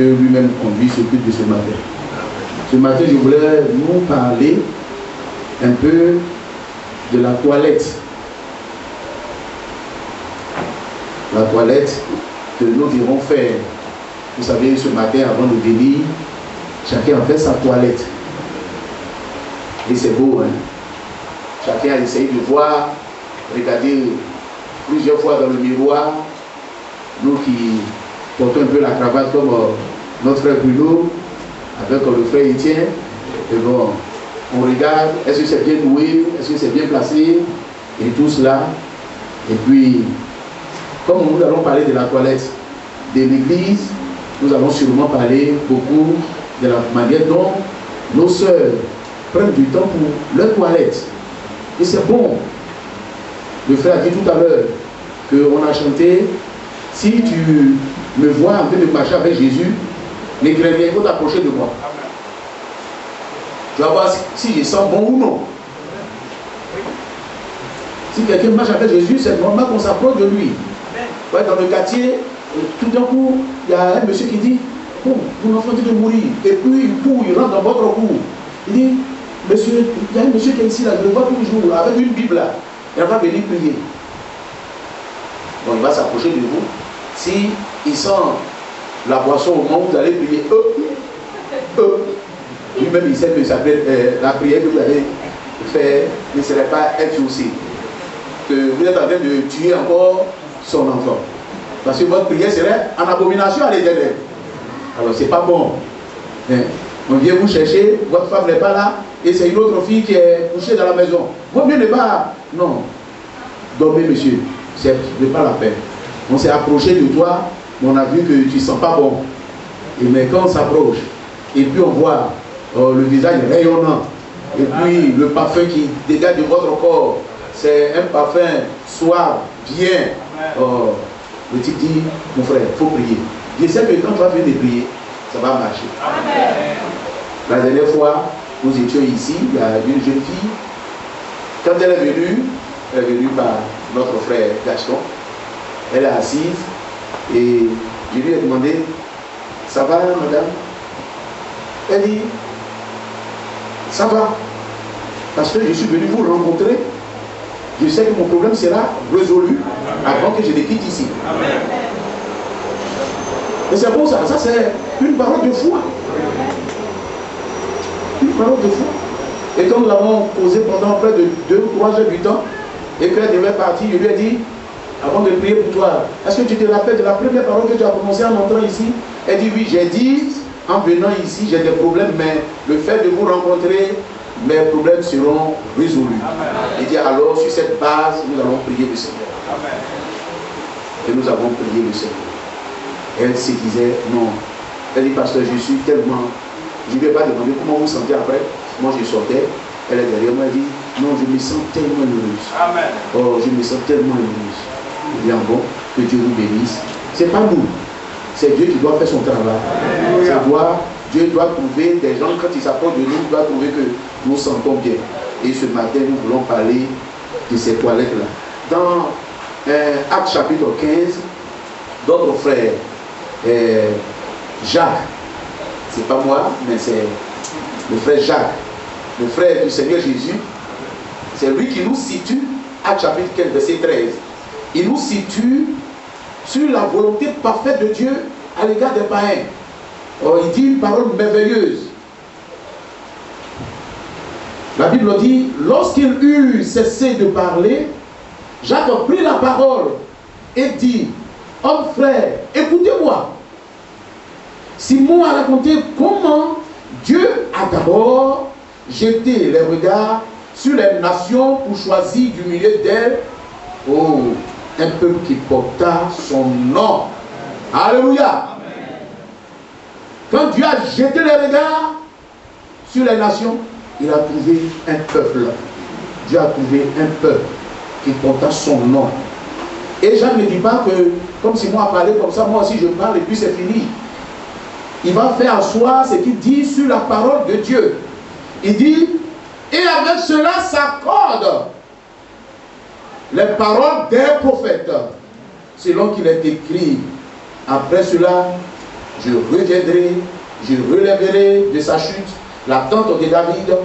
Dieu lui-même conduit ce culte de ce matin. Ce matin, je voulais nous parler un peu de la toilette. La toilette que nous irons faire. Vous savez, ce matin, avant de venir, chacun a fait sa toilette. Et c'est beau, hein? Chacun a essayé de voir, regarder plusieurs fois dans le miroir. Nous qui portons un peu la cravate comme notre frère Bruno, avec le frère Étienne. Et bon, on regarde, est-ce que c'est bien noué, est-ce que c'est bien placé, et tout cela. Et puis, comme nous allons parler de la toilette de l'église, nous allons sûrement parler beaucoup de la manière dont nos sœurs prennent du temps pour leur toilette. Et c'est bon. Le frère a dit tout à l'heure qu'on a chanté, si tu me vois en train de marcher avec Jésus, ne crains rien, il faut t'approcher de moi. Tu vas voir si je sens bon ou non. Si quelqu'un marche avec Jésus, c'est normal qu'on s'approche de lui. Ouais, dans le quartier, tout d'un coup, il y a un monsieur qui dit, oh, mon enfant dit de mourir. Et puis il court, il rentre dans votre cour. Il dit, monsieur, il y a un monsieur qui est ici, là, je le vois tous les jours, avec une Bible là. Il va venir prier. Donc il va s'approcher de vous. Si il sent la boisson au moment où vous allez prier, lui-même il sait que ça la prière que vous allez faire ne serait pas exaucée. Que vous êtes en train de tuer encore son enfant. Parce que votre prière serait en abomination à l'Éternel. Alors c'est pas bon. On vient vous chercher, votre femme n'est pas là, et c'est une autre fille qui est couchée dans la maison. Vaut mieux ne pas. Non. Dormez, monsieur. C'est pas la peine. On s'est approché de toi, mais on a vu que tu ne sens pas bon. Et mais quand on s'approche, et puis on voit le visage rayonnant, et puis le parfum qui dégage de votre corps, c'est un parfum suave, bien. Le type dit, mon frère, il faut prier. Je sais que quand tu vas venir de prier, ça va marcher. Amen. La dernière fois, nous étions ici, il y a une jeune fille. Quand elle est venue par notre frère Gaston. Elle est assise et je lui ai demandé, ça va madame? Elle dit, ça va. Parce que je suis venu vous rencontrer. Je sais que mon problème sera résolu avant que je ne quitte ici. Amen. Et c'est bon ça, ça c'est une parole de foi. Une parole de foi. Et quand nous avons causé pendant près de 2 ou 3 heures du temps, et qu'elle devait partir, je lui ai dit, avant de prier pour toi, est-ce que tu te rappelles de la première parole que tu as prononcée en entrant ici? Elle dit oui, j'ai dit, en venant ici, j'ai des problèmes, mais le fait de vous rencontrer, mes problèmes seront résolus. Elle dit alors, sur cette base, nous allons prier le Seigneur. Amen. Et nous avons prié le Seigneur. Elle se disait non. Elle dit, pasteur, je suis tellement... Je ne lui ai pas demandé comment vous sentez après. Moi, je sortais. Elle est derrière moi, elle dit, non, je me sens tellement heureuse. Amen. Oh, je me sens tellement heureuse. Il dit, bon, que Dieu vous bénisse. Ce n'est pas nous. C'est Dieu qui doit faire son travail. Dieu doit trouver des gens, quand il s'approche de nous, il doit trouver que nous sentons bien. Et ce matin, nous voulons parler de ces toilettes-là. Dans Actes chapitre 15, notre frère Jacques, c'est pas moi, mais c'est le frère Jacques, le frère du Seigneur Jésus, c'est lui qui nous situe, Actes chapitre 15, verset 13. Il nous situe sur la volonté parfaite de Dieu à l'égard des païens. Oh, il dit une parole merveilleuse. La Bible dit, lorsqu'il eut cessé de parler, Jacques prit la parole et dit, homme frère, écoutez-moi. Simon a raconté comment Dieu a d'abord jeté les regards sur les nations pour choisir du milieu d'elles un peuple qui porta son nom. Alléluia. Quand Dieu a jeté les regards sur les nations, il a trouvé un peuple. Dieu a trouvé un peuple qui porta son nom. Et Jacques ne dit pas que, comme si moi parlais comme ça, moi aussi je parle et puis c'est fini. Il va faire asseoir ce qu'il dit sur la parole de Dieu. Il dit, et avec cela s'accordent les paroles des prophètes, selon qu'il est écrit. Après cela, je reviendrai, je relèverai de sa chute la tente de David,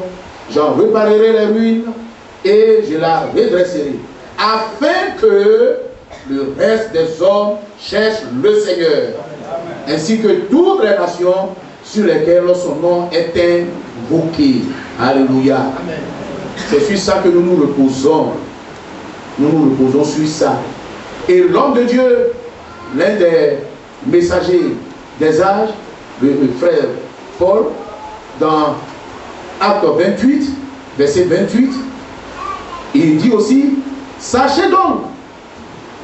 j'en réparerai les ruines et je la redresserai, afin que le reste des hommes cherche le Seigneur, ainsi que toutes les nations sur lesquelles son nom est invoqué. Alléluia. C'est sur ça que nous nous reposons. Nous nous reposons sur ça. Et l'homme de Dieu, l'un des messagers des âges, le frère Paul, dans Acte 28, verset 28, il dit aussi, sachez donc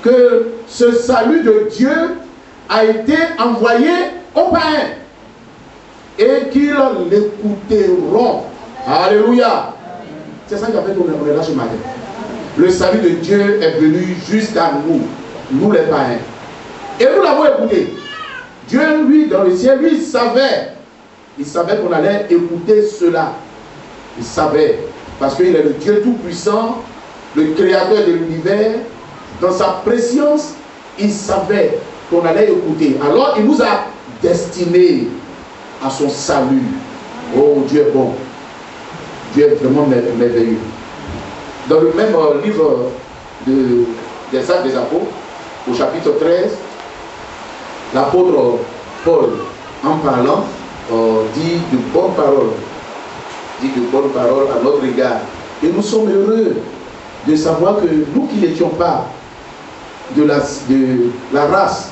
que ce salut de Dieu a été envoyé aux païens et qu'ils l'écouteront. Alléluia. C'est ça qui a fait qu'on aimerait là ce matin. Le salut de Dieu est venu jusqu'à nous, nous les païens. Et nous l'avons écouté. Dieu, lui, dans le ciel, lui, il savait qu'on allait écouter cela. Il savait. Parce qu'il est le Dieu tout-puissant, le créateur de l'univers. Dans sa préscience, il savait qu'on allait écouter. Alors, il nous a destinés à son salut. Oh, Dieu est bon. Dieu est vraiment merveilleux. Dans le même livre des Actes des Apôtres, au chapitre 13, l'apôtre Paul, en parlant, dit de bonnes paroles. Dit de bonnes paroles à notre égard. Et nous sommes heureux de savoir que nous qui n'étions pas de la race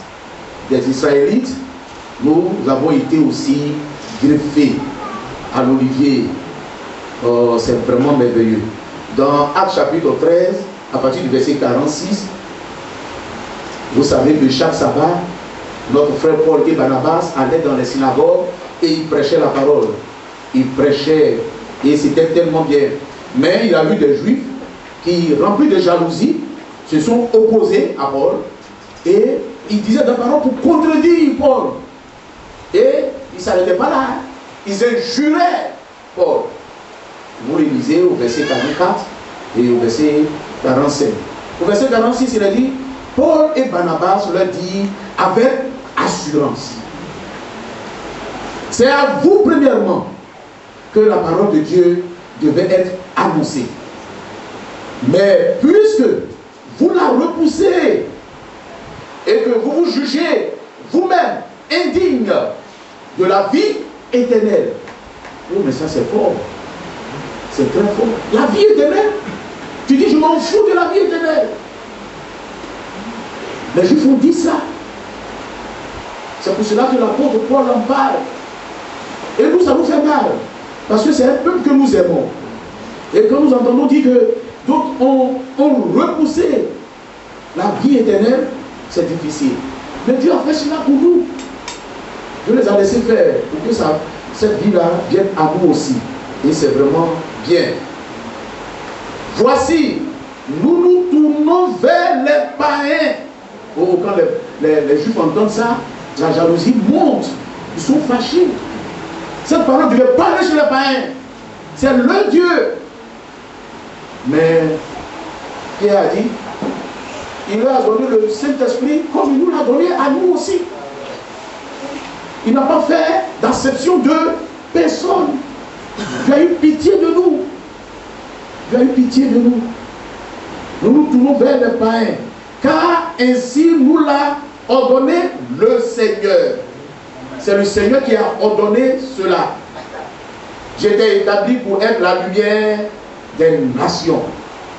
des Israélites, nous avons été aussi greffés à l'olivier. C'est vraiment merveilleux. Dans Actes chapitre 13, à partir du verset 46, vous savez que chaque sabbat, notre frère Paul et Barnabas allaient dans les synagogues et ils prêchaient la parole. Ils prêchaient et c'était tellement bien. Mais il y a eu des juifs qui, remplis de jalousie, se sont opposés à Paul et ils disaient des paroles pour contredire Paul. Et ils ne s'arrêtaient pas là. Ils injuraient Paul. Vous les lisez au verset 44 et au verset 45. Au verset 46, il a dit, Paul et Barnabas leur dit avec assurance. C'est à vous premièrement que la parole de Dieu devait être annoncée. Mais puisque vous la repoussez et que vous vous jugez vous-même indigne de la vie éternelle. Oh, mais ça c'est fort. C'est très fort. La vie éternelle. Tu dis, je m'en fous de la vie éternelle. Les Juifs ont dit ça. C'est pour cela que l'apôtre Paul en parle. Et nous, ça nous fait mal. Parce que c'est un peuple que nous aimons. Et quand nous entendons dire que d'autres ont repoussé la vie éternelle, c'est difficile. Mais Dieu a fait cela pour nous. Dieu les a laissés faire pour que cette vie-là vienne à nous aussi. Et c'est vraiment bien. Voici, nous nous tournons vers les païens. Oh, quand les Juifs entendent ça, la jalousie monte. Ils sont fâchés. Cette parole devait parler chez les païens. C'est le Dieu. Mais Pierre a dit, il leur a donné le Saint-Esprit comme il nous l'a donné à nous aussi. Il n'a pas fait d'acception de personne. Tu as eu pitié de nous. Tu as eu pitié de nous. Nous nous tournons vers les païens. Car ainsi nous l'a ordonné le Seigneur. C'est le Seigneur qui a ordonné cela. J'étais établi pour être la lumière des nations,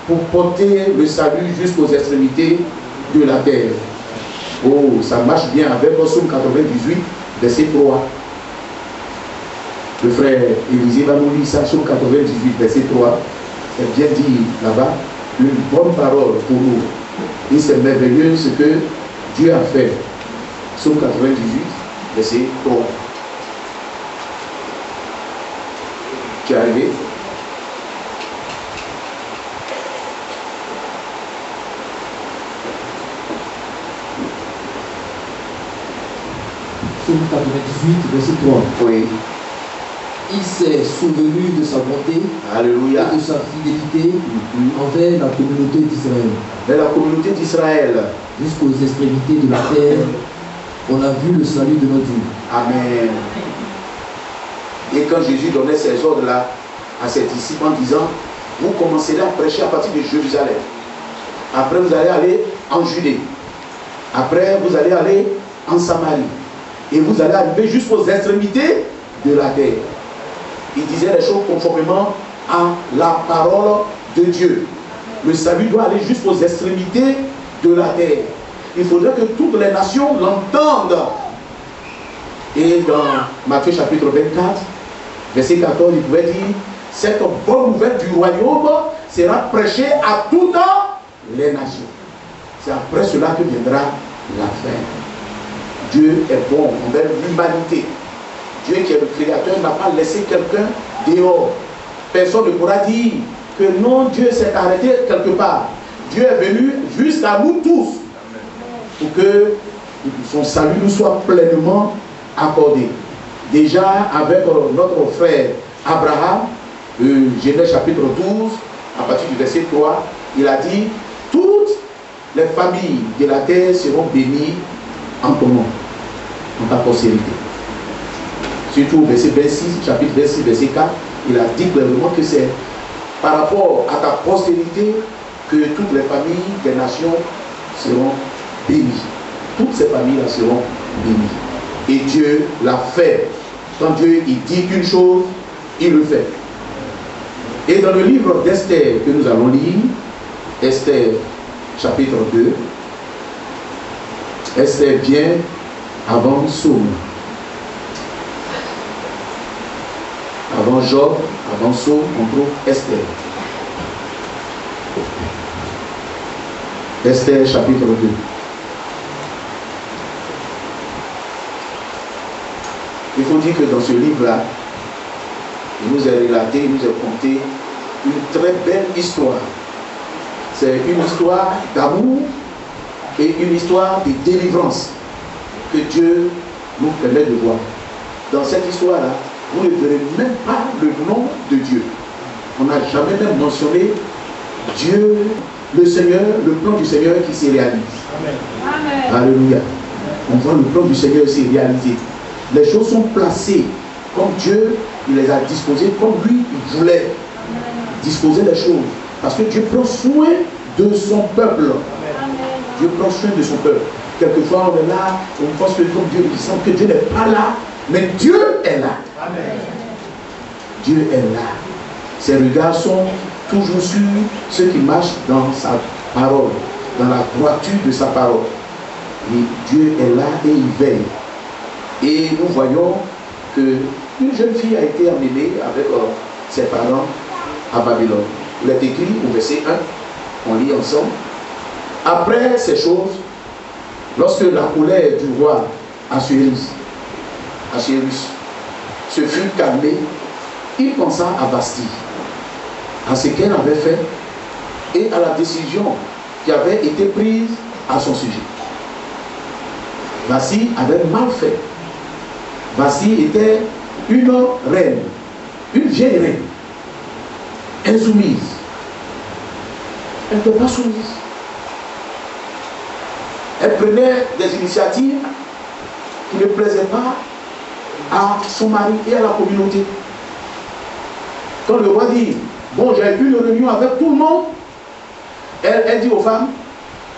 pour porter le salut jusqu'aux extrémités de la terre. Oh, ça marche bien avec le psaume 98, verset 3. Le frère Élisée va nous lire ça, psaume 98, verset 3. C'est bien dit là-bas, une bonne parole pour nous. Et c'est merveilleux ce que Dieu a fait. Psaume 98, verset 3. Tu es arrivé? Psaume 98, verset 3. Oui. Il s'est souvenu de sa bonté. Alléluia. Et de sa fidélité envers la communauté d'Israël. Vers la communauté d'Israël. Jusqu'aux extrémités de la terre, on a vu le salut de notre vie. Amen. Et quand Jésus donnait ces ordres-là à ses disciples en disant, vous commencerez à prêcher à partir de Jérusalem. Après, vous allez aller en Judée. Après, vous allez aller en Samarie. Et vous allez arriver jusqu'aux extrémités de la terre. Il disait les choses conformément à la parole de Dieu. Le salut doit aller jusqu'aux extrémités de la terre. Il faudrait que toutes les nations l'entendent. Et dans Matthieu chapitre 24, verset 14, il pouvait dire, cette bonne nouvelle du royaume sera prêchée à toutes les nations. C'est après cela que viendra la fin. Dieu est bon envers l'humanité. Dieu qui est le créateur n'a pas laissé quelqu'un dehors. Personne ne pourra dire que non, Dieu s'est arrêté quelque part. Dieu est venu jusqu'à nous tous pour que son salut nous soit pleinement accordé. Déjà avec notre frère Abraham, Genèse chapitre 12, à partir du verset 3, il a dit, toutes les familles de la terre seront bénies en ton nom, en ta postérité. Surtout au verset 26, chapitre 26, verset 4, il a dit clairement que c'est par rapport à ta postérité que toutes les familles des nations seront bénies. Toutes ces familles-là seront bénies. Et Dieu l'a fait. Quand Dieu il dit une chose, il le fait. Et dans le livre d'Esther que nous allons lire, Esther chapitre 2, Esther vient avant Somme. Avant Job, avant Somme, on trouve Esther. Esther chapitre 2. Il faut dire que dans ce livre-là, il nous est relaté, il nous est conté une très belle histoire. C'est une histoire d'amour et une histoire de délivrance que Dieu nous permet de voir. Dans cette histoire-là, vous ne verrez même pas le nom de Dieu. On n'a jamais même mentionné Dieu, le Seigneur, le plan du Seigneur qui s'est réalisé. Amen. Alléluia. On voit le plan du Seigneur s'est réalisé. Les choses sont placées comme Dieu, il les a disposées comme lui, il voulait disposer les choses. Parce que Dieu prend soin de son peuple. Dieu prend soin de son peuple. Quelquefois, on est là, on pense que comme Dieu, il semble que Dieu n'est pas là, mais Dieu est là. Amen. Dieu est là. Ses regards sont toujours sur ceux qui marchent dans sa parole, dans la droiture de sa parole. Et Dieu est là et il veille. Et nous voyons qu'une jeune fille a été emmenée avec ses parents à Babylone. Il est écrit au verset 1, on lit ensemble. Après ces choses, lorsque la colère du roi Assuérus se fut calmée, il pensa à Vasti, à ce qu'elle avait fait et à la décision qui avait été prise à son sujet. Vasti avait mal fait. Vasti était une reine, une vieille reine, insoumise. Elle n'était pas soumise. Elle prenait des initiatives qui ne plaisaient pas à son mari et à la communauté. Quand le roi dit, bon, j'ai eu une réunion avec tout le monde, elle dit aux femmes,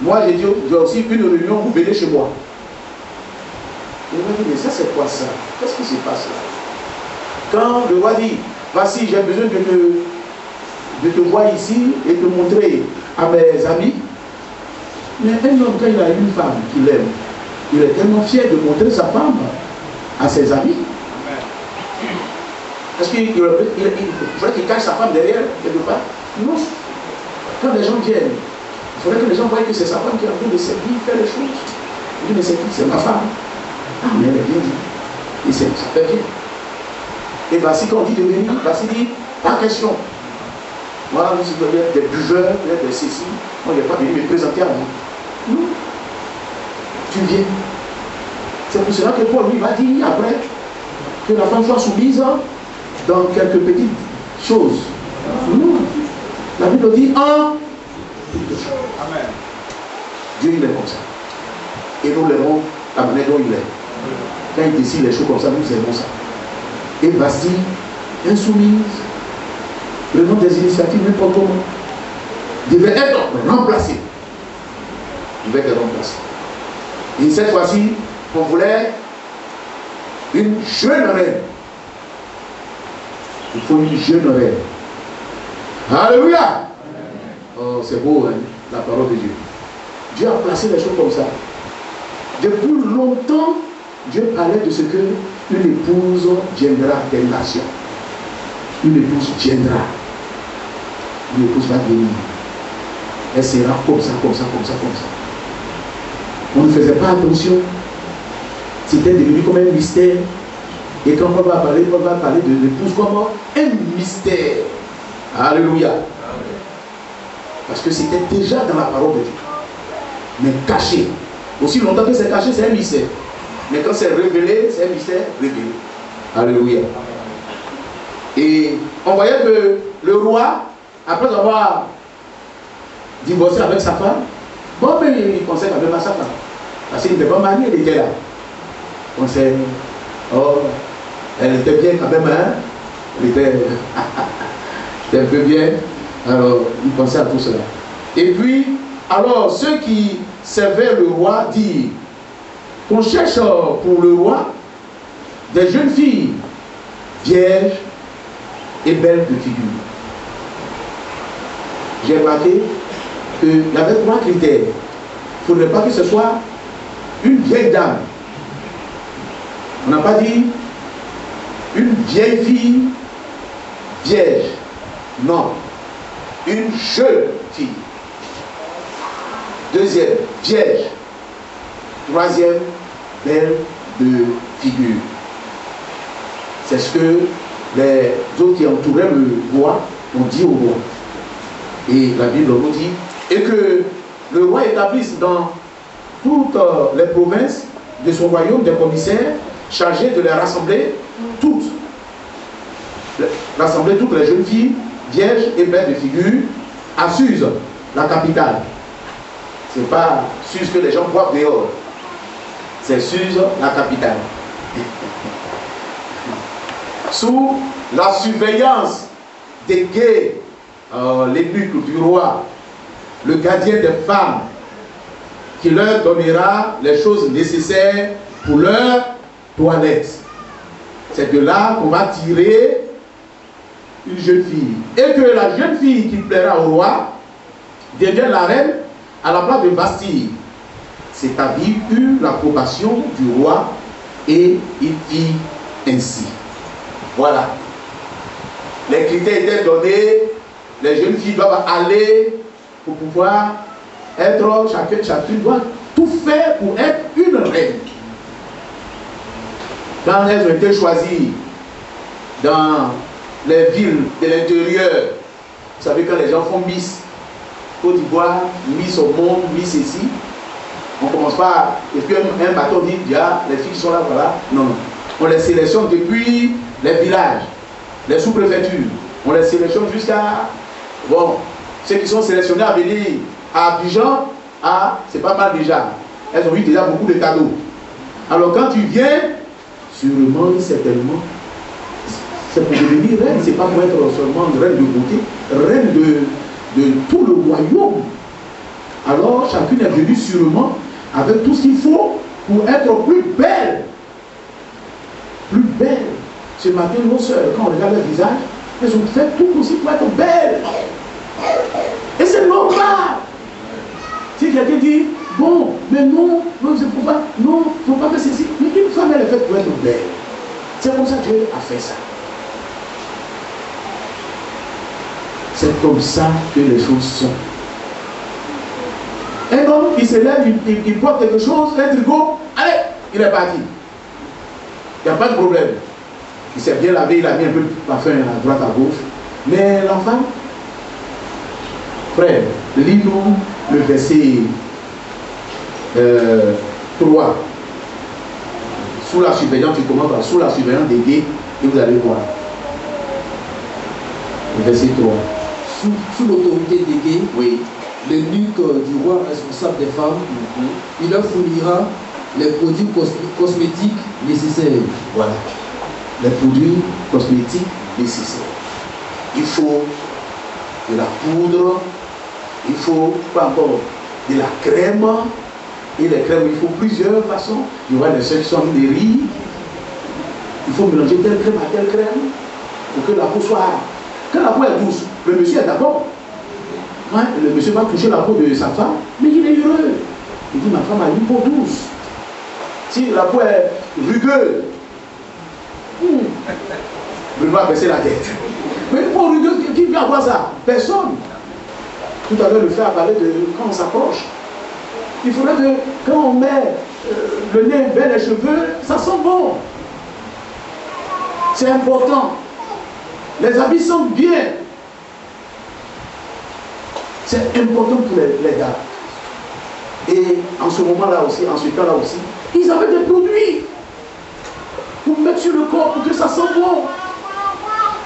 moi j'ai aussi une réunion, vous venez chez moi. Et il dit, mais ça c'est quoi ça? Qu'est-ce qui se passe là? Quand le roi dit, voici, j'ai besoin de te voir ici et de te montrer à mes amis. Mais un homme, quand il a une femme qu'il aime, il est tellement fier de montrer sa femme à ses amis. Est-ce qu'il faudrait qu'il cache sa femme derrière quelque part? Non. Quand les gens viennent, il faudrait que les gens voient que c'est sa femme qui est en train de servir, faire les choses. Il dit, mais c'est qui? C'est ma femme. Ah, mais elle est bien dit. Et ça fait bien. Et Vasti, quand on dit de venir, Vasti dit, pas question. Moi, je suis des buveurs, des ceci. Moi, il n'est pas venu me présenter à vous. Non. Tu viens. C'est pour cela que Paul lui va dire après que la femme soit soumise dans quelques petites choses. Non. La Bible dit en toutes choses. Amen. Dieu il est comme ça. Et nous l'aimons la manière dont il est. Quand il décide les choses comme ça, nous aimons ça. Et Bastille, insoumise, prenant des initiatives n'importe comment, devait être remplacé. Il devait être remplacé. Et cette fois-ci, on voulait une jeune reine. Il faut une jeune reine. Alléluia! Oh, c'est beau, hein, la parole de Dieu. Dieu a placé les choses comme ça. Depuis longtemps, Dieu parlait de ce que une épouse viendra des nations. Une épouse viendra. Une épouse va venir. Elle sera comme ça, comme ça, comme ça, comme ça. On ne faisait pas attention. C'était devenu comme un mystère. Et quand on va parler de l'épouse comme un mystère. Alléluia. Parce que c'était déjà dans la parole de Dieu. Mais caché. Aussi longtemps que c'est caché, c'est un mystère. Mais quand c'est révélé, c'est un mystère révélé. Alléluia. Et on voyait que le roi, après avoir divorcé avec sa femme, bon, mais il pensait quand même à sa femme. Parce qu'il n'était pas marié, il était là. Il pensait, oh, elle était bien quand même, hein? Elle était un peu bien. Alors, il pensait à tout cela. Et puis, alors, ceux qui servaient le roi disent qu'on cherche pour le roi des jeunes filles vierges et belles de figure. J'ai remarqué qu'il y avait 3 critères. Il ne faudrait pas que ce soit une vieille dame. On n'a pas dit une vieille fille vierge. Non. Une jeune fille. Deuxième, vierge. Troisième, belle de figure. C'est ce que les autres qui entouraient le roi ont dit au roi. Et la Bible nous dit, et que le roi établisse dans toutes les provinces de son royaume des commissaires chargés de les rassembler toutes les jeunes filles vierges et belles de figure à Suse, la capitale. Ce n'est pas Suse que les gens boivent dehors. C'est Suse, la capitale. Sous la surveillance des guets, l'énuque du roi, le gardien des femmes, qui leur donnera les choses nécessaires pour leur toilette. C'est de là qu'on va tirer une jeune fille. Et que la jeune fille qui plaira au roi devienne la reine à la place de Bastille. C'est-à-dire eut l'approbation du roi et il fit ainsi. Voilà. Les critères étaient donnés. Les jeunes filles doivent aller pour pouvoir être, chacune doit tout faire pour être une reine. Quand elles ont été choisies dans les villes de l'intérieur, vous savez, quand les gens font Miss Côte d'Ivoire, Miss au monde, Miss ici, on ne commence pas, et puis un bateau dit, déjà, les filles qui sont là, voilà. Non, non. On les sélectionne depuis les villages, les sous-préfectures. On les sélectionne jusqu'à, bon, ceux qui sont sélectionnés à venir à Abidjan, c'est pas mal déjà. Elles ont eu déjà beaucoup de cadeaux. Alors quand tu viens, sûrement, certainement, c'est pour devenir reine, c'est pas pour être seulement reine de beauté, reine de tout le royaume. Alors chacune est venue sûrement avec tout ce qu'il faut pour être plus belle. Plus belle. Ce matin, nos soeurs, quand on regarde leur visage, elles ont fait tout aussi pour être belles. Et c'est normal. Si quelqu'un dit, bon, mais non, non, il ne faut pas faire ceci. Mais une femme, elle est faite pour être belle. C'est comme ça que Dieu a fait ça. C'est comme ça que les choses sont. Un homme, il se lève, il porte quelque chose, un tricot, allez, il est parti. Il n'y a pas de problème. Il s'est bien lavé, il a mis un peu de parfum à droite, à gauche. Mais l'enfant, frère, lis-nous le verset 3. Sous la surveillance, tu commences par sous la surveillance des guets et vous allez voir. Le verset 3. Sous l'autorité des guets, oui. l'eunuque du roi responsable des femmes, il leur fournira les produits cosmétiques nécessaires. Voilà. Les produits cosmétiques nécessaires. Il faut de la poudre, il faut pas encore de la crème. Et les crèmes, il faut plusieurs façons. Il y aura des sections de riz. Il faut mélanger telle crème à telle crème pour que la peau soit. Quand la peau est douce, le monsieur est d'accord. Hein? Le monsieur va toucher la peau de sa femme, mais il est heureux. Il dit, ma femme a une peau douce. Si la peau est rugueuse, il va baisser la tête. Mais une peau rugueuse, qui vient avoir ça? Personne. Tout à l'heure, le frère a parlé de quand on s'approche. Il faudrait que quand on met le nez vers les cheveux, ça sent bon. C'est important. Les habits sentent bien. C'est important pour les gars. Et en ce moment-là aussi, en ce temps-là aussi, ils avaient des produits pour mettre sur le corps pour que ça sente bon.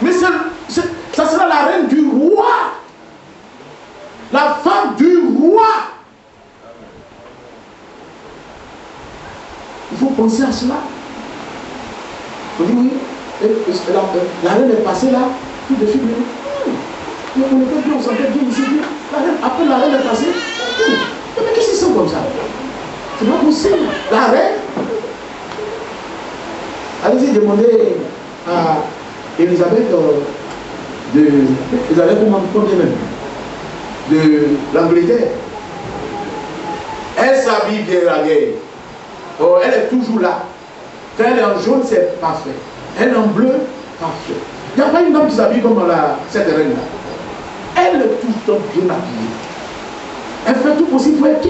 Mais ça sera la reine du roi. La femme du roi. Il faut penser à cela. On dit oui, la reine est passée là, tout de suite. Mais on était bien, on sentait bien ici. Après la reine est passée. Mais qu'est-ce qu'ils sont comme ça? C'est pas possible. La reine. Allez-y demander à Elisabeth Elisabeth combien même? De l'Angleterre. Elle s'habille bien la guerre. Oh, elle est toujours là. Quand elle est en jaune, c'est parfait. Elle est en bleu, parfait. Il n'y a pas une dame qui s'habille comme cette reine-là. Elle est tout le temps bien habillée. Elle fait tout possible pour être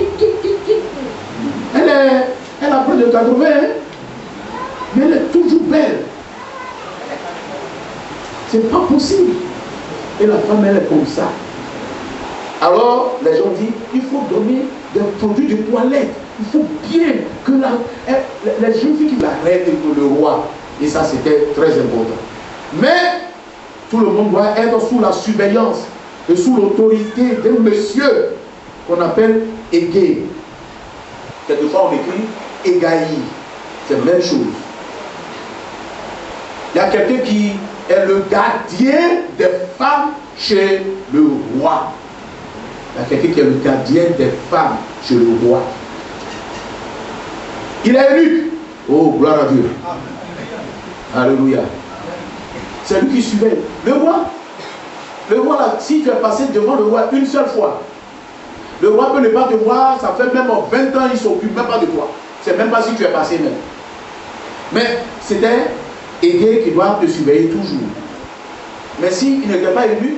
Elle a plus de 80, hein? Mais elle est toujours belle. C'est pas possible. Et la femme, elle est comme ça. Alors, les gens disent, il faut donner des produits de toilette. Il faut bien que les jeunes filles qui l'arrêtent pour le roi. Et ça, c'était très important. Mais, tout le monde doit être sous la surveillance et sous l'autorité d'un monsieur qu'on appelle Égé. Quelquefois, on écrit Égaï. C'est la même chose. Il y a quelqu'un qui est le gardien des femmes chez le roi. Il y a quelqu'un qui est le gardien des femmes chez le roi. Il est élu. Oh, gloire à Dieu. Alléluia. C'est lui qui suivait. Le roi, là, si tu es passé devant le roi une seule fois, le roi peut ne pas te voir, ça fait même 20 ans, il ne s'occupe même pas de toi. C'est même pas si tu es passé même. Mais c'était Égé qui doit te surveiller toujours. Mais s'il n'était pas élu,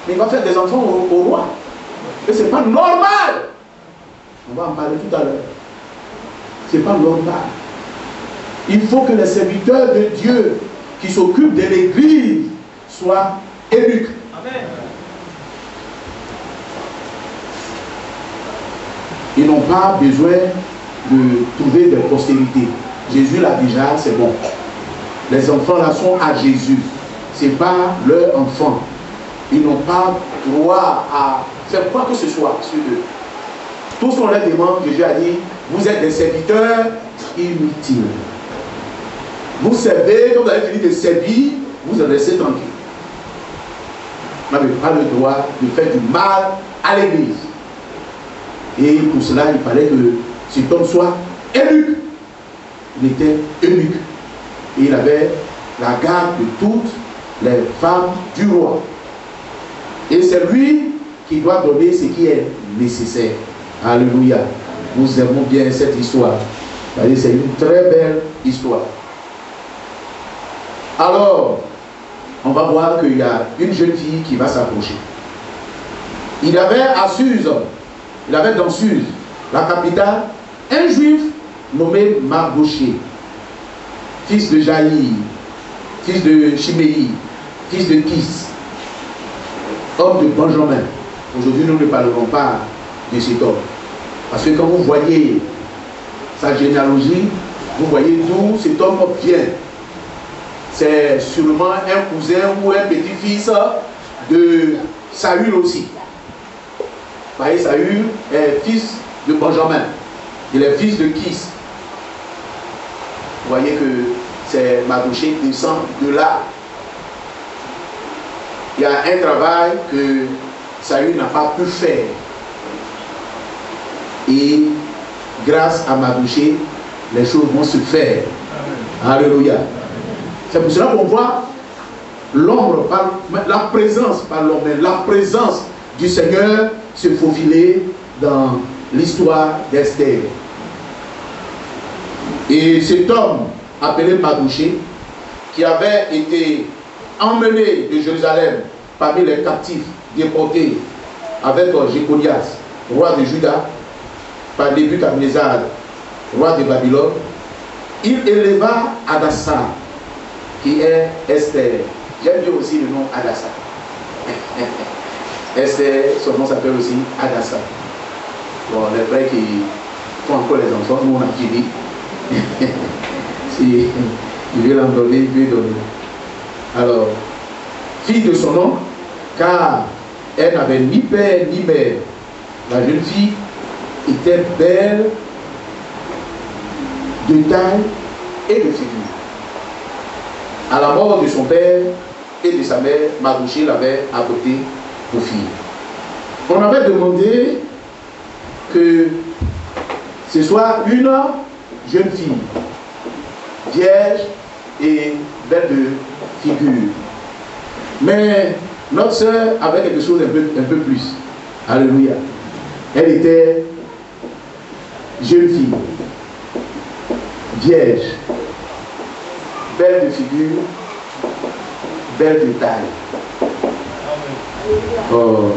il va faire des enfants au roi. Et ce n'est pas normal. On va en parler tout à l'heure. Ce n'est pas normal. Il faut que les serviteurs de Dieu qui s'occupent de l'église soient élus. Amen. Ils n'ont pas besoin de trouver des postérités. Jésus l'a déjà, c'est bon. Les enfants là sont à Jésus. Ce n'est pas leur enfant. Ils n'ont pas droit à faire quoi que ce soit sur eux. Tout ce qu'on leur demande, Jésus a dit, vous êtes des serviteurs inutiles. Vous servez, quand vous avez fini de servir, vous êtes laissé tranquille. Vous n'avez pas le droit de faire du mal à l'église. Et pour cela, il fallait que cet homme soit eunuque. Il était eunuque. Et il avait la garde de toutes les femmes du roi. Et c'est lui qui doit donner ce qui est nécessaire. Alléluia. Nous aimons bien cette histoire. C'est une très belle histoire. Alors, on va voir qu'il y a une jeune fille qui va s'approcher. Il avait à Suse, il avait dans Suse, la capitale, un juif nommé Mardoché, fils de Jaïr, fils de Chiméi, fils de Kis, homme de Benjamin. Aujourd'hui, nous ne parlerons pas de cet homme. Parce que quand vous voyez sa généalogie, vous voyez d'où cet homme vient. C'est sûrement un cousin ou un petit-fils de Saül aussi. Vous voyez, Saül est fils de Benjamin. Il est fils de Kis. voyez que c'est Mardochée descend de là. Il y a un travail que Saül n'a pas pu faire. Et grâce à Mardochée, les choses vont se faire. Alléluia. C'est pour cela qu'on voit l'ombre, la présence, pas l'ombre, mais la présence du Seigneur se faufiler dans l'histoire d'Esther. Et cet homme appelé Mardochée, qui avait été emmené de Jérusalem parmi les captifs déportés avec Jéconias, roi de Juda, par Nebuchadnezzar, roi de Babylone, il éleva Hadassah, qui est Esther. J'aime bien aussi le nom Hadassah. Esther, son nom s'appelle aussi Hadassah. Bon, les frères qui font encore les enfants, nous on a fini. Si il veut l'en donner, il peut donner. Alors, fille de son nom, car elle n'avait ni père ni mère. La jeune fille était belle de taille et de figure. À la mort de son père et de sa mère, Mardochée l'avait adoptée pour fille. On avait demandé que ce soit une jeune fille, vierge et belle de figure. Mais notre sœur avait quelque chose un peu plus. Alléluia. Elle était jeune fille, vierge, belle de figure, belle de taille. Oh,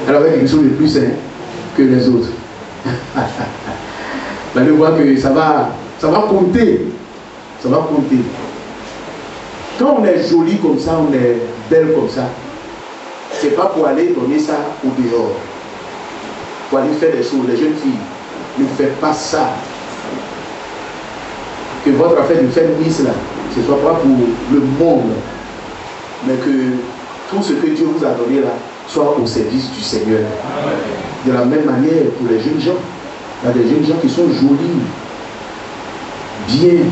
elle avait quelque chose de plus sain que les autres. Vous allez voir que ça va compter. Ça va compter. Quand on est joli comme ça, on est belle comme ça, c'est pas pour aller donner ça au dehors. Pour aller faire des choses. Les jeunes filles, ne faites pas ça. Que votre affaire de faire Miss là, ce ne soit pas pour le monde, mais que tout ce que Dieu vous a donné là soit au service du Seigneur. De la même manière pour les jeunes gens. Il y a des jeunes gens qui sont jolis, bien,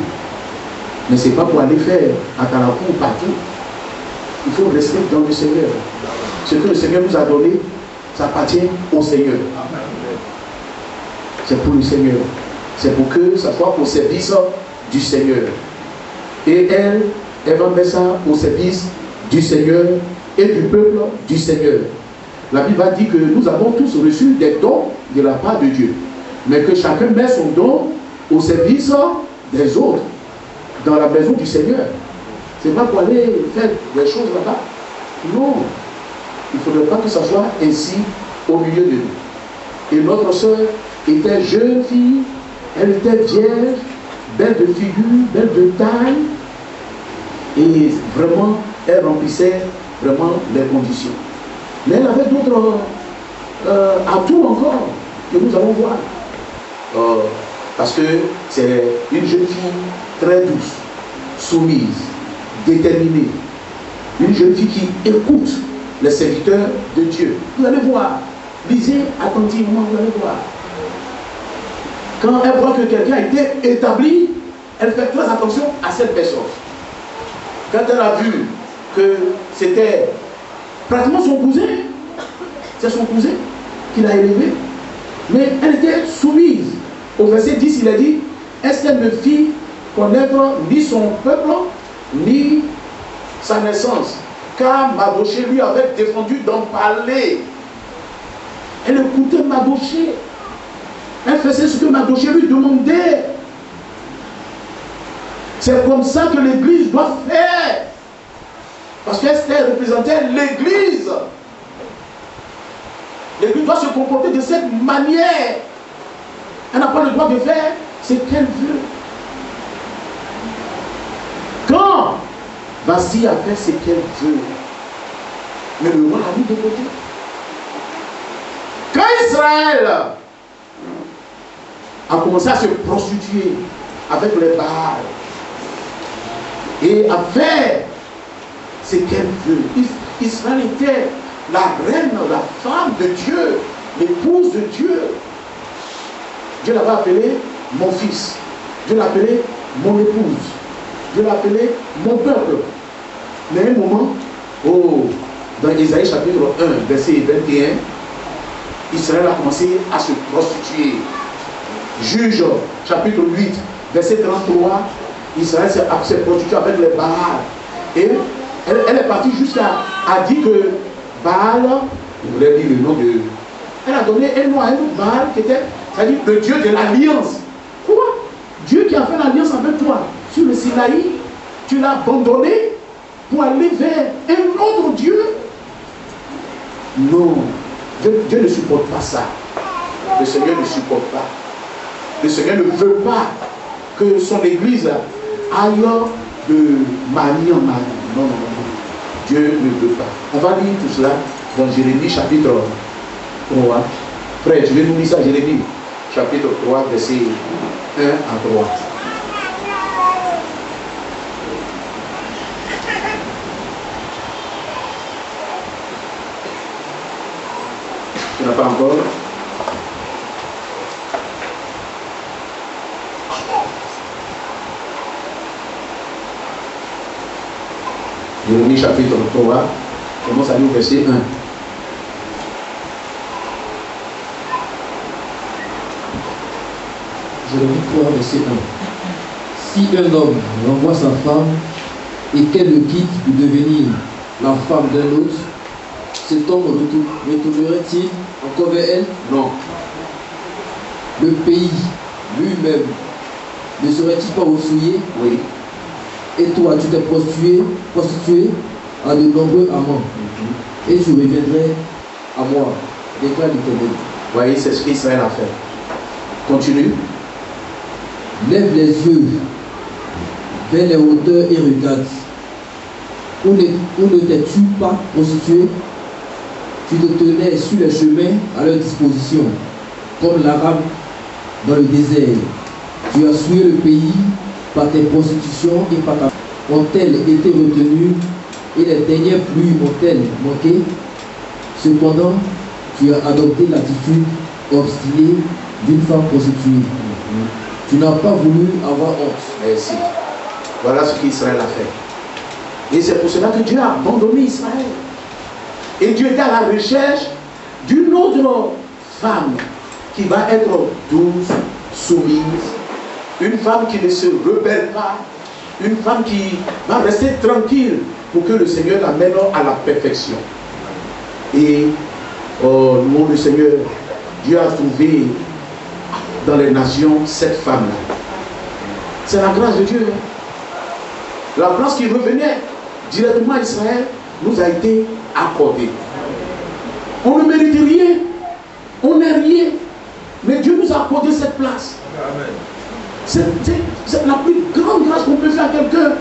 mais ce n'est pas pour aller faire à Carrefour partout. Il faut rester dans le Seigneur. Ce que le Seigneur nous a donné, ça appartient au Seigneur. C'est pour le Seigneur. C'est pour que ça soit au service du Seigneur. Et elle va mettre ça au service du Seigneur et du peuple du Seigneur. La Bible va dire que nous avons tous reçu des dons de la part de Dieu. Mais que chacun met son don au service des autres, dans la maison du Seigneur. Ce n'est pas pour aller faire des choses là-bas. Non. Il ne faudrait pas que ça soit ainsi au milieu de nous. Et notre soeur était jeune fille, elle était vierge, belle de figure, belle de taille, et vraiment, elle remplissait vraiment les conditions. Mais elle avait d'autres atouts encore que nous allons voir. Parce que c'est une jeune fille très douce, soumise, déterminée. Une jeune fille qui écoute les serviteurs de Dieu. Vous allez voir. Lisez attentivement, vous allez voir. Quand elle voit que quelqu'un a été établi, elle fait très attention à cette personne. Quand elle a vu que c'était pratiquement son cousin, c'est son cousin qui l'a élevé, mais elle était soumise. Au verset 10, il a dit, est-ce qu'elle ne fit connaître ni son peuple, ni sa naissance, car Mardochée lui avait défendu d'en parler. Elle écoutait Mardochée. Elle faisait ce que Mardochée lui demandait. C'est comme ça que l'Église doit faire. Parce qu'Esther représentait l'Église. L'Église doit se comporter de cette manière. Elle n'a pas le droit de faire ce qu'elle veut. Quand Vasti a fait ce qu'elle veut, mais le roi l'a mis de côté. Quand Israël a commencé à se prostituer avec les Baals et à faire ce qu'elle veut, Israël était la reine, la femme de Dieu, l'épouse de Dieu. Dieu l'avait appelé mon fils. Dieu l'appelait mon épouse. Dieu l'a appelé mon peuple. Mais à un moment, dans Isaïe chapitre 1, verset 21, Israël a commencé à se prostituer. Juge chapitre 8, verset 33, Israël s'est prostitué avec les Baal. Et elle est partie jusqu'à dire que Baal, je voulais dire le nom de... Elle a donné un nom à un autre Baal qui était, c'est-à-dire le Dieu de l'alliance. Quoi? Dieu qui a fait l'alliance avec toi sur le Sinaï, tu l'as abandonné pour aller vers un autre Dieu? Non, Dieu ne supporte pas ça. Le Seigneur ne supporte pas. Le Seigneur ne veut pas que son église aille de manie en manie. Non, non, non. Dieu ne veut pas. On va lire tout cela dans Jérémie chapitre 3. Frère, tu veux nous lire ça, Jérémie chapitre 3, verset 1 à 3. Tu n'as pas encore? Jérémie chapitre 3, commence à lire au verset 1. Jérémie 3, verset 1. Si un homme renvoie sa femme et qu'elle le quitte pour devenir la femme d'un autre, cet homme retournerait-il encore vers elle? Non. Le pays lui-même ne serait-il pas souillé? Oui. Et toi, tu t'es prostitué à de nombreux amants. Et je reviendrai à moi, déclare l'Éternel. Vous voyez, c'est ce qu'Israël a fait. Continue. Lève les yeux vers les hauteurs et regarde. Où ne t'es-tu pas prostitué? Tu te tenais sur les chemins à leur disposition, comme l'Arabe dans le désert. Tu as souillé le pays par tes prostitutions et par ta... Ont-elles été retenues et les dernières pluies ont-elles manqué? Cependant, tu as adopté l'attitude obstinée d'une femme prostituée. Tu n'as pas voulu avoir honte. Merci. Voilà ce qu'Israël a fait. Et c'est pour cela que Dieu a abandonné Israël. Et Dieu est à la recherche d'une autre femme qui va être douce, soumise, une femme qui ne se rebelle pas, une femme qui va rester tranquille pour que le Seigneur l'amène à la perfection. Et nous, le Seigneur, Dieu a trouvé dans les nations cette femme-là. C'est la grâce de Dieu. La grâce qui revenait directement à Israël nous a été accordée. On ne mérite rien, on n'est rien, mais Dieu nous a accordé cette place. C'est la plus grande grâce qu'on peut faire à quelqu'un.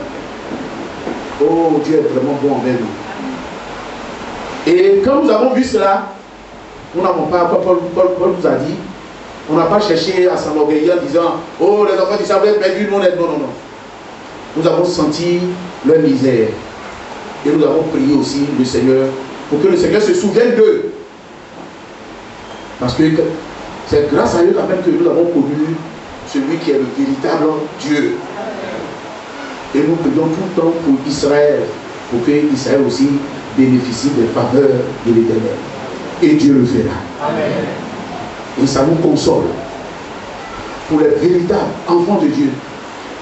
Oh, Dieu est vraiment bon envers nous. Et quand nous avons vu cela, nous n'avons pas, Paul nous a dit, on n'a pas cherché à s'enorgueillir en disant, oh, les enfants d'Israël sont perdus, nous on est... Non, non, non. Nous avons senti leur misère. Et nous avons prié aussi le Seigneur pour que le Seigneur se souvienne d'eux. Parce que c'est grâce à eux quand même que nous avons connu celui qui est le véritable Dieu. Et nous prions tout le temps pour Israël, pour que Israël aussi bénéficie des faveurs de l'Éternel. Et Dieu le fera. Amen. Et ça nous console pour les véritables enfants de Dieu.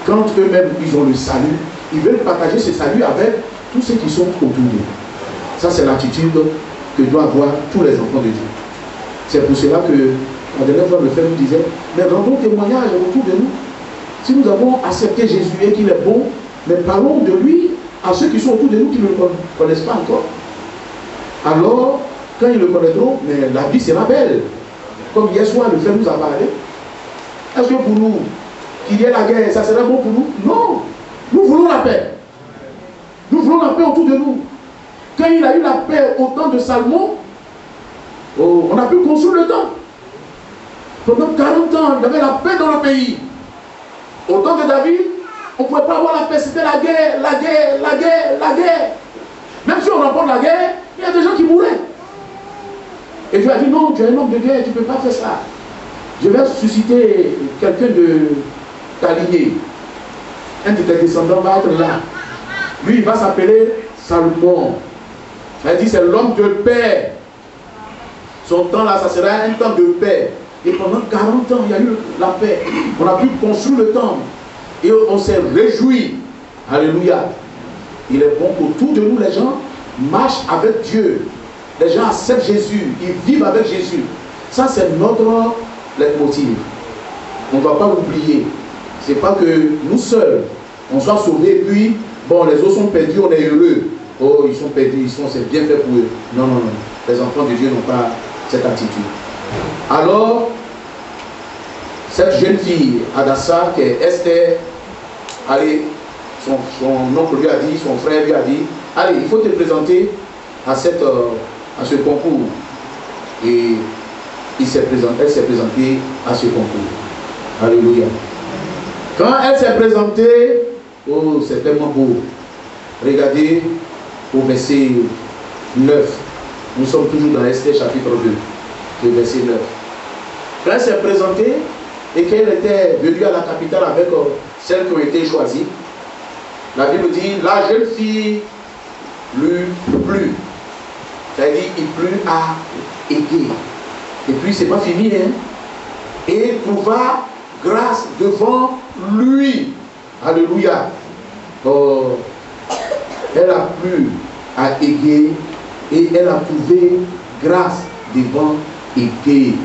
Quand eux-mêmes ils ont le salut, ils veulent partager ce salut avec tous ceux qui sont autour d'eux. Ça, c'est l'attitude que doivent avoir tous les enfants de Dieu. C'est pour cela que la dernière fois, le frère nous disait, mais rendons témoignage autour de nous. Si nous avons accepté Jésus et qu'il est bon, mais parlons de lui à ceux qui sont autour de nous qui ne le connaissent pas encore. Alors, quand ils le connaîtront, mais la vie sera belle. Comme hier soir, le frère nous a parlé. Est-ce que pour nous, qu'il y ait la guerre, ça serait bon pour nous? Non. Nous voulons la paix. Nous voulons la paix autour de nous. Quand il a eu la paix au temps de Salomon, on a pu construire le temple. Pendant 40 ans, il y avait la paix dans le pays. Au temps de David, on ne pouvait pas avoir la paix, c'était la guerre, la guerre, la guerre, la guerre. Même si on remporte la guerre, il y a des gens qui mouraient. Et Dieu a dit non, tu es un homme de guerre, tu ne peux pas faire ça. Je vais susciter quelqu'un de ta lignée. un de tes descendants va être là. Lui, il va s'appeler Salomon. Elle dit, c'est l'homme de paix. Son temps là, ça sera un temps de paix. Et pendant 40 ans, il y a eu la paix. On a pu construire le temple. Et on s'est réjoui. Alléluia. Il est bon qu'autour de nous, les gens marchent avec Dieu. Les gens acceptent Jésus. Ils vivent avec Jésus. Ça, c'est notre leitmotiv. On ne doit pas l'oublier. Ce n'est pas que nous seuls, on soit sauvés, et puis, bon, les autres sont perdus, on est heureux. Oh, ils sont perdus, c'est bien fait pour eux. Non, non, non. Les enfants de Dieu n'ont pas cette attitude. Alors, cette jeune fille, Adassa, qui est Esther, allez, son oncle lui a dit, son frère lui a dit, allez, il faut te présenter à ce concours. Et elle s'est présentée à ce concours. Alléluia. Quand elle s'est présentée, oh, c'est tellement beau. Regardez au verset 9. Nous sommes toujours dans Esther chapitre 2, le verset 9. Quand elle s'est présentée et qu'elle était venue à la capitale avec celles qui ont été choisies, la Bible dit, la jeune fille lui plut. C'est-à-dire, il plut à Égée. Et puis, c'est pas fini, hein. Et trouva grâce devant lui. Alléluia. Oh, elle a plu à Égée et elle a trouvé grâce devant Égée.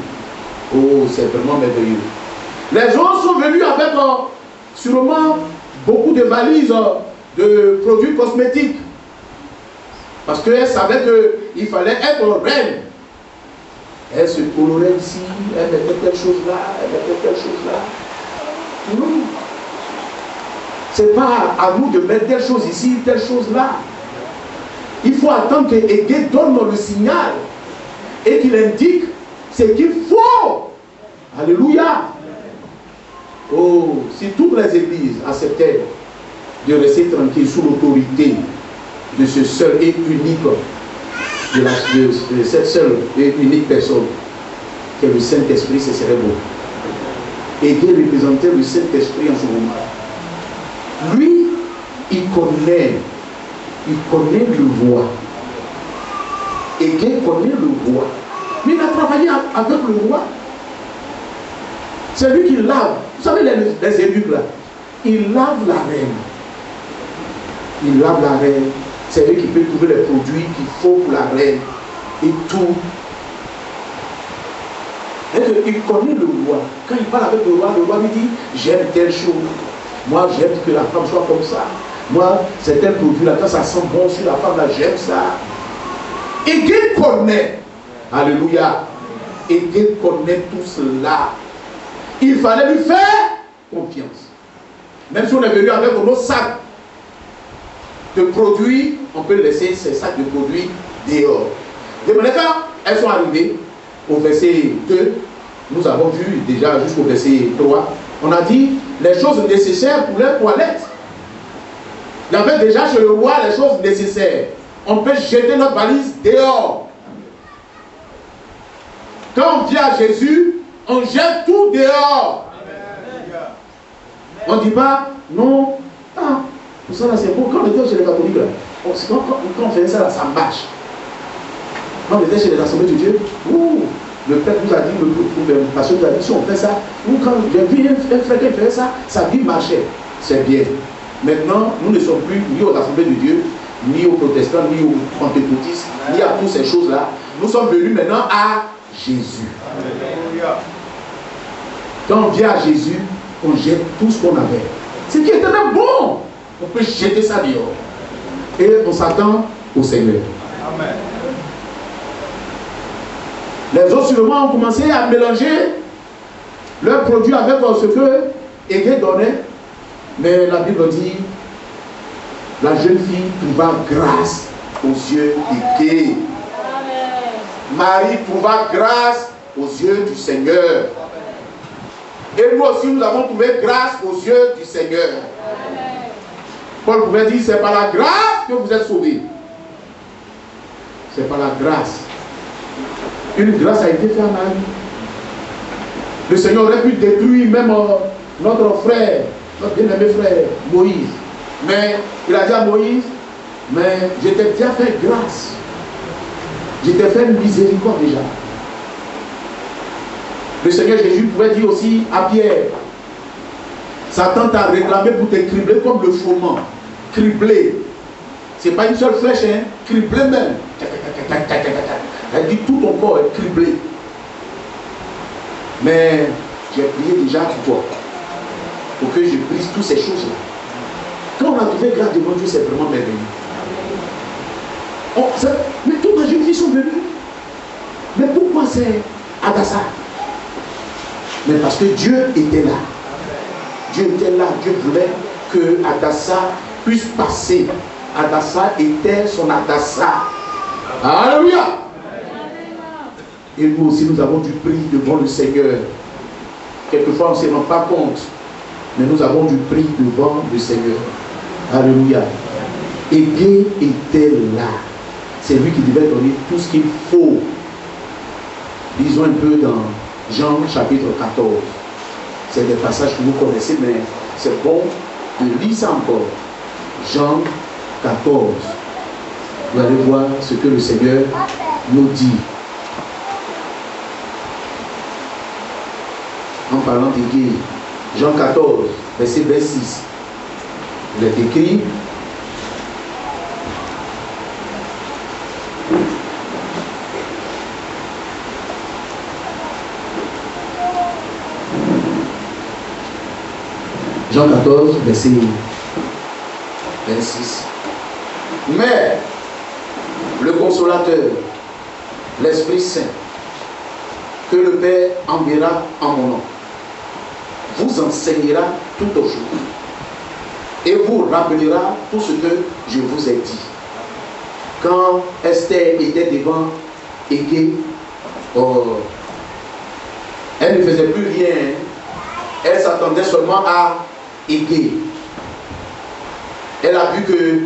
Oh, c'est vraiment merveilleux. Les gens sont venus avec sûrement beaucoup de valises de produits cosmétiques. Parce qu'elle savait qu'il fallait être reine. Elle se colorait ici, elle mettait telle chose là, elle mettait telle chose là. Non. Ce n'est pas à nous de mettre telle chose ici, telle chose là. Il faut attendre que Égée donne le signal et qu'il indique ce qu'il faut. Alléluia. Oh, si toutes les églises acceptaient de rester tranquilles sous l'autorité de ce seul et unique, de cette seule et unique personne, qui est le Saint-Esprit, ce serait beau. Égée représentait le Saint-Esprit en ce moment. Lui, il connaît le roi. Égée connaît le roi. Mais il a travaillé avec le roi. C'est lui qui lave. Vous savez, les eunuques là, il lave la reine. Il lave la reine. C'est lui qui peut trouver les produits qu'il faut pour la reine. Et tout. Et il connaît le roi. Quand il parle avec le roi lui dit, j'aime telle chose. Moi, j'aime que la femme soit comme ça. Moi, c'est tel produit là. Quand ça sent bon sur la femme là, j'aime ça. Et Dieu connaît. Alléluia. Et Dieu connaît tout cela. Il fallait lui faire confiance. Même si on est venu avec nos sacs de produits, on peut laisser ces sacs de produits dehors. De manière quand elles sont arrivées au verset 2, nous avons vu déjà jusqu'au verset 3, on a dit les choses nécessaires pour leur toilette. Il y avait déjà chez le roi les choses nécessaires. On peut jeter notre valise dehors. Quand on vient à Jésus, on jette tout dehors. On ne dit pas, non, ah, tout ça là c'est beau. Quand on était chez les catholiques, là, quand on faisait ça là, ça marche. Quand on était chez les assemblées de Dieu, le prêtre nous a dit, le pasteur nous a dit, si on fait ça, quand j'ai vu un frère qui faisait ça, sa vie marchait. C'est bien. Maintenant, nous ne sommes plus ni aux assemblées de Dieu, ni aux protestants, ni aux pentecôtistes, ni à toutes ces choses-là. Nous sommes venus maintenant à Jésus. Alléluia. Quand on vient à Jésus, on jette tout ce qu'on avait. Ce qui était même bon, on peut jeter ça dehors. Et on s'attend au Seigneur. Amen. Les autres sûrement ont commencé à mélanger leurs produits avec ce que Égée donnait. Mais la Bible dit, la jeune fille trouva grâce aux yeux d'Égée. Marie trouva grâce aux yeux du Seigneur. Et nous aussi, nous avons trouvé grâce aux yeux du Seigneur. Paul pouvait dire, c'est par la grâce que vous êtes sauvés. C'est par la grâce. Une grâce a été faite à Marie. Le Seigneur aurait pu détruire même notre frère notre bien-aimé frère Moïse. Mais il a dit à Moïse, mais je t'ai déjà fait grâce. Je t'ai fait une miséricorde déjà. Le Seigneur Jésus pouvait dire aussi à Pierre, Satan t'a réclamé pour te cribler comme le froment. Cribler. Ce n'est pas une seule flèche, hein. Cribler même. Elle dit tout ton corps est criblé. Mais j'ai prié déjà pour toi. Pour que je brise toutes ces choses-là. Quand on a trouvé grâce devant Dieu, c'est vraiment merveilleux. Mais toutes les jeunes filles sont venues. Mais pourquoi c'est Adassa? Mais parce que Dieu était là. Dieu était là. Dieu voulait que Adassa puisse passer. Adassa était son Adassa. Alléluia. Et nous aussi, nous avons du prix devant le Seigneur. Quelquefois, on ne se rend pas compte. Mais nous avons du prix devant le Seigneur. Alléluia. Égé était là. C'est lui qui devait donner tout ce qu'il faut. Lisons un peu dans Jean chapitre 14. C'est des passages que vous connaissez, mais c'est bon de lire ça encore. Jean 14. Vous allez voir ce que le Seigneur nous dit. En parlant d'Égé, Jean 14, verset 26. Il est écrit. Jean 14, verset 26. Mais le consolateur, l'Esprit Saint, que le Père enverra en mon nom, vous enseignera tout au jour et vous rappellera tout ce que je vous ai dit. Quand Esther était devant Égé, elle ne faisait plus rien. Elle s'attendait seulement à Égé. Elle a vu que